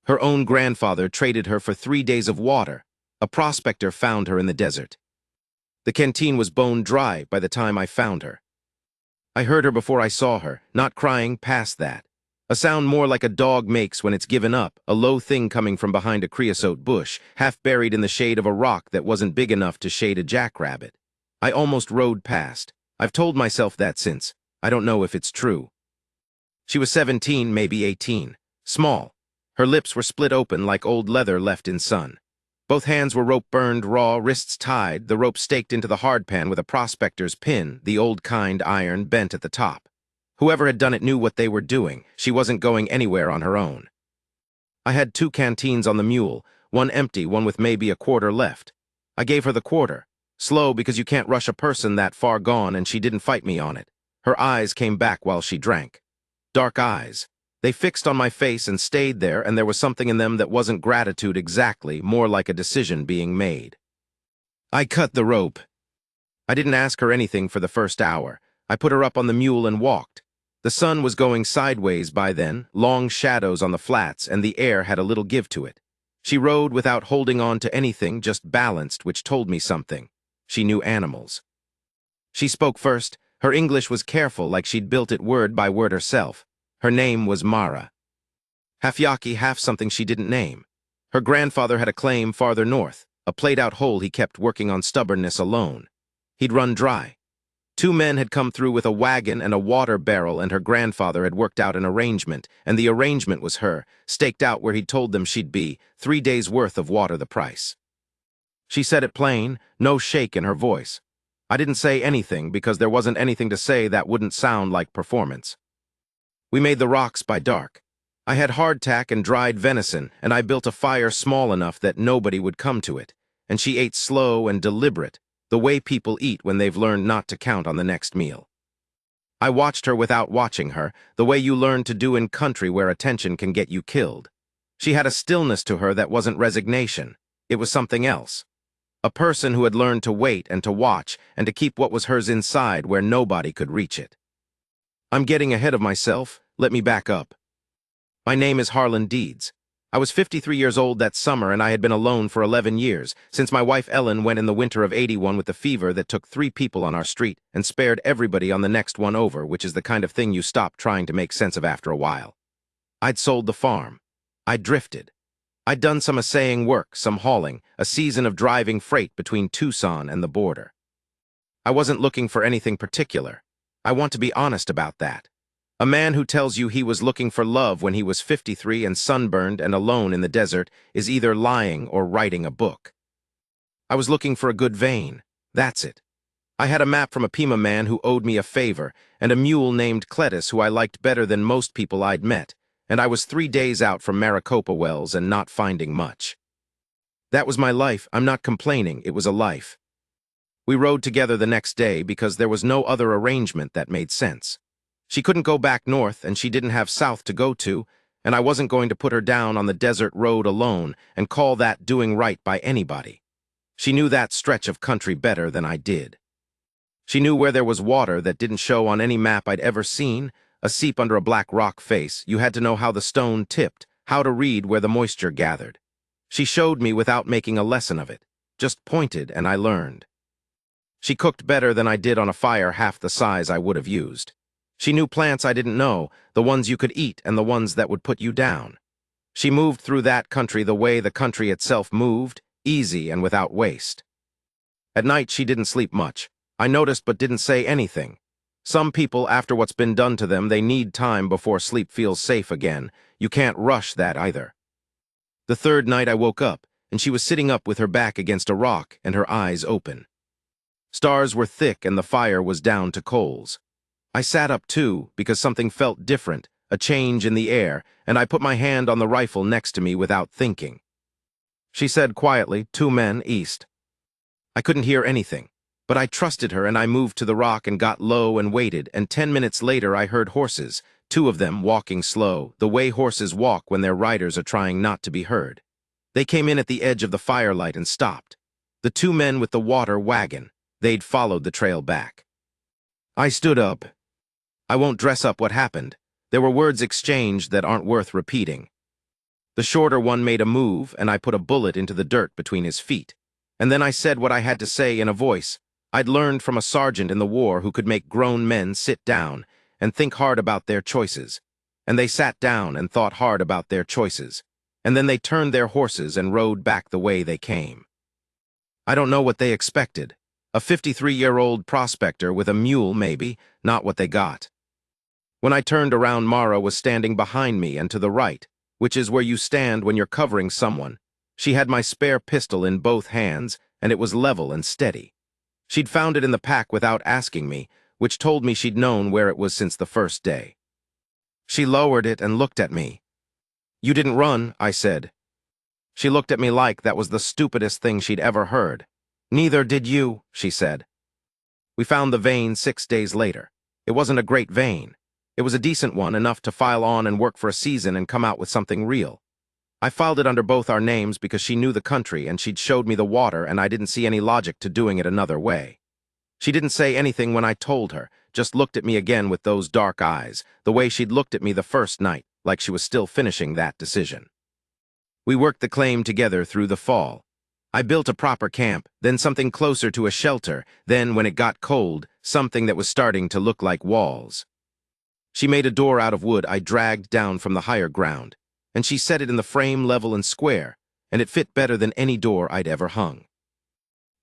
Her own grandfather traded her for 3 days of water. A prospector found her in the desert. The canteen was bone dry by the time I found her. I heard her before I saw her, not crying past that. A sound more like a dog makes when it's given up, a low thing coming from behind a creosote bush, half buried in the shade of a rock that wasn't big enough to shade a jackrabbit. I almost rode past. I've told myself that since. I don't know if it's true. She was 17, maybe 18. Small. Her lips were split open like old leather left in sun. Both hands were rope-burned, raw, wrists tied, the rope staked into the hardpan with a prospector's pin, the old kind iron bent at the top. Whoever had done it knew what they were doing. She wasn't going anywhere on her own. I had 2 canteens on the mule, one empty, one with maybe a quarter left. I gave her the quarter. Slow because you can't rush a person that far gone, and she didn't fight me on it. Her eyes came back while she drank. Dark eyes. They fixed on my face and stayed there, and there was something in them that wasn't gratitude exactly, more like a decision being made. I cut the rope. I didn't ask her anything for the first hour. I put her up on the mule and walked. The sun was going sideways by then, long shadows on the flats, and the air had a little give to it. She rode without holding on to anything, just balanced, which told me something. She knew animals. She spoke first. Her English was careful, like she'd built it word by word herself. Her name was Mara. Half Yaqui, half something she didn't name. Her grandfather had a claim farther north, a played-out hole he kept working on stubbornness alone. He'd run dry. 2 men had come through with a wagon and a water barrel, and her grandfather had worked out an arrangement, and the arrangement was her, staked out where he'd told them she'd be, 3 days' worth of water the price. She said it plain, no shake in her voice. I didn't say anything because there wasn't anything to say that wouldn't sound like performance. We made the rocks by dark. I had hardtack and dried venison, and I built a fire small enough that nobody would come to it, and she ate slow and deliberate, the way people eat when they've learned not to count on the next meal. I watched her without watching her, the way you learn to do in country where attention can get you killed. She had a stillness to her that wasn't resignation. It was something else. A person who had learned to wait and to watch and to keep what was hers inside where nobody could reach it. I'm getting ahead of myself. Let me back up. My name is Harlan Deeds. I was 53 years old that summer, and I had been alone for 11 years, since my wife Ellen went in the winter of '81 with the fever that took 3 people on our street and spared everybody on the next one over, which is the kind of thing you stop trying to make sense of after a while. I'd sold the farm. I'd drifted. I'd done some assaying work, some hauling, a season of driving freight between Tucson and the border. I wasn't looking for anything particular. I want to be honest about that. A man who tells you he was looking for love when he was 53 and sunburned and alone in the desert is either lying or writing a book. I was looking for a good vein. That's it. I had a map from a Pima man who owed me a favor, and a mule named Cletus who I liked better than most people I'd met, and I was 3 days out from Maricopa Wells and not finding much. That was my life. I'm not complaining. It was a life. We rode together the next day because there was no other arrangement that made sense. She couldn't go back north, and she didn't have south to go to, and I wasn't going to put her down on the desert road alone and call that doing right by anybody. She knew that stretch of country better than I did. She knew where there was water that didn't show on any map I'd ever seen, a seep under a black rock face. You had to know how the stone tipped, how to read where the moisture gathered. She showed me without making a lesson of it, just pointed and I learned. She cooked better than I did on a fire half the size I would have used. She knew plants I didn't know, the ones you could eat and the ones that would put you down. She moved through that country the way the country itself moved, easy and without waste. At night she didn't sleep much. I noticed but didn't say anything. Some people, after what's been done to them, they need time before sleep feels safe again. You can't rush that either. The 3rd night I woke up, and she was sitting up with her back against a rock and her eyes open. Stars were thick and the fire was down to coals. I sat up too, because something felt different, a change in the air, and I put my hand on the rifle next to me without thinking. She said quietly, 2 men east. I couldn't hear anything, but I trusted her and I moved to the rock and got low and waited, and 10 minutes later I heard horses, 2 of them walking slow, the way horses walk when their riders are trying not to be heard. They came in at the edge of the firelight and stopped. The 2 men with the water wagon. They'd followed the trail back. I stood up. I won't dress up what happened. There were words exchanged that aren't worth repeating. The shorter one made a move, and I put a bullet into the dirt between his feet. And then I said what I had to say in a voice I'd learned from a sergeant in the war who could make grown men sit down and think hard about their choices. And they sat down and thought hard about their choices. And then they turned their horses and rode back the way they came. I don't know what they expected. A 53-year-old prospector with a mule, maybe, not what they got. When I turned around, Mara was standing behind me and to the right, which is where you stand when you're covering someone. She had my spare pistol in both hands, and it was level and steady. She'd found it in the pack without asking me, which told me she'd known where it was since the first day. She lowered it and looked at me. "You didn't run," I said. She looked at me like that was the stupidest thing she'd ever heard. "Neither did you," she said. We found the vein 6 days later. It wasn't a great vein. It was a decent one, enough to file on and work for a season and come out with something real. I filed it under both our names because she knew the country and she'd showed me the water, and I didn't see any logic to doing it another way. She didn't say anything when I told her, just looked at me again with those dark eyes, the way she'd looked at me the first night, like she was still finishing that decision. We worked the claim together through the fall. I built a proper camp, then something closer to a shelter, then, when it got cold, something that was starting to look like walls. She made a door out of wood I dragged down from the higher ground, and she set it in the frame level and square, and it fit better than any door I'd ever hung.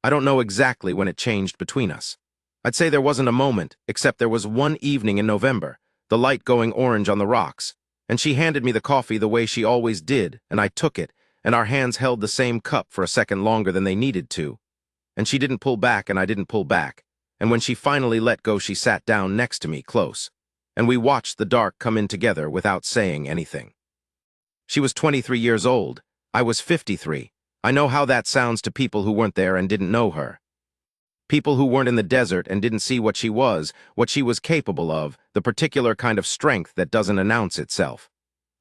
I don't know exactly when it changed between us. I'd say there wasn't a moment, except there was one evening in November, the light going orange on the rocks, and she handed me the coffee the way she always did, and I took it, and our hands held the same cup for a second longer than they needed to. And she didn't pull back, and I didn't pull back, and when she finally let go, she sat down next to me, close, and we watched the dark come in together without saying anything. She was 23 years old. I was 53. I know how that sounds to people who weren't there and didn't know her. People who weren't in the desert and didn't see what she was capable of, the particular kind of strength that doesn't announce itself.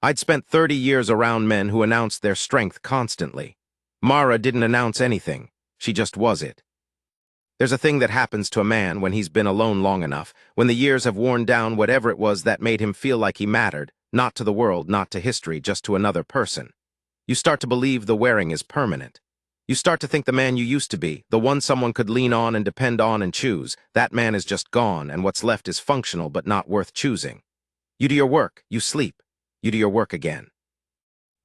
I'd spent 30 years around men who announced their strength constantly. Mara didn't announce anything. She just was it. There's a thing that happens to a man when he's been alone long enough, when the years have worn down whatever it was that made him feel like he mattered, not to the world, not to history, just to another person. You start to believe the wearing is permanent. You start to think the man you used to be, the one someone could lean on and depend on and choose, that man is just gone, and what's left is functional but not worth choosing. You do your work, you sleep, you do your work again.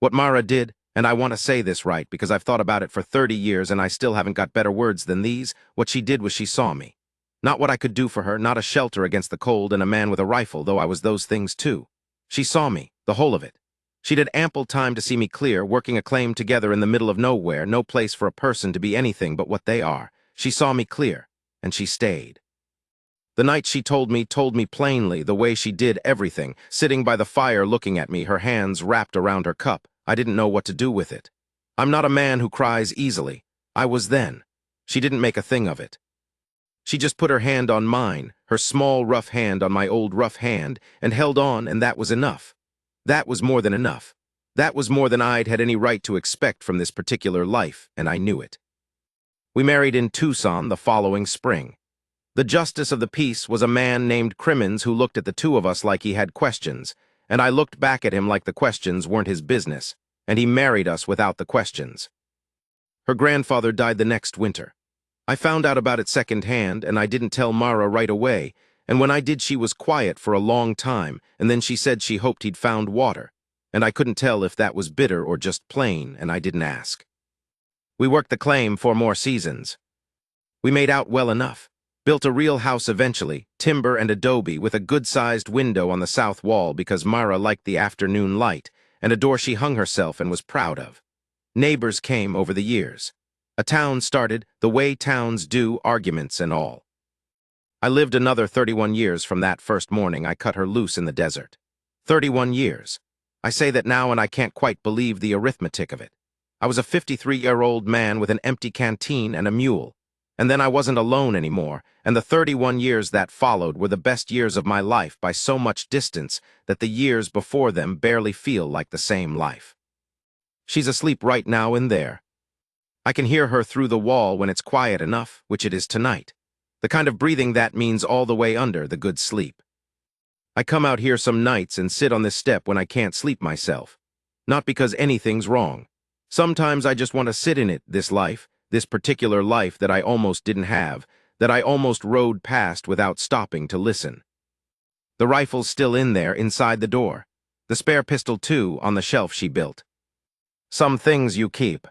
What Mara did, and I want to say this right because I've thought about it for 30 years and I still haven't got better words than these, what she did was she saw me. Not what I could do for her, not a shelter against the cold and a man with a rifle, though I was those things too. She saw me, the whole of it. She'd had ample time to see me clear, working a claim together in the middle of nowhere, no place for a person to be anything but what they are. She saw me clear, and she stayed. The night she told me plainly the way she did everything, sitting by the fire looking at me, her hands wrapped around her cup. I didn't know what to do with it. I'm not a man who cries easily. I was then. She didn't make a thing of it. She just put her hand on mine, her small, rough hand on my old rough hand, and held on, and that was enough. That was more than enough. That was more than I'd had any right to expect from this particular life, and I knew it. We married in Tucson the following spring. The justice of the peace was a man named Crimmins who looked at the two of us like he had questions, and I looked back at him like the questions weren't his business, and he married us without the questions. Her grandfather died the next winter. I found out about it secondhand, and I didn't tell Mara right away, and when I did she was quiet for a long time, and then she said she hoped he'd found water, and I couldn't tell if that was bitter or just plain, and I didn't ask. We worked the claim 4 more seasons. We made out well enough. Built a real house eventually, timber and adobe, with a good-sized window on the south wall because Mara liked the afternoon light, and a door she hung herself and was proud of. Neighbors came over the years. A town started, the way towns do, arguments and all. I lived another 31 years from that first morning I cut her loose in the desert. 31 years. I say that now and I can't quite believe the arithmetic of it. I was a 53-year-old man with an empty canteen and a mule. And then I wasn't alone anymore, and the 31 years that followed were the best years of my life by so much distance that the years before them barely feel like the same life. She's asleep right now in there. I can hear her through the wall when it's quiet enough, which it is tonight. The kind of breathing that means all the way under the good sleep. I come out here some nights and sit on this step when I can't sleep myself. Not because anything's wrong. Sometimes I just want to sit in it, this life, this particular life that I almost didn't have, that I almost rode past without stopping to listen. The rifle's still in there, inside the door. The spare pistol, too, on the shelf she built. Some things you keep.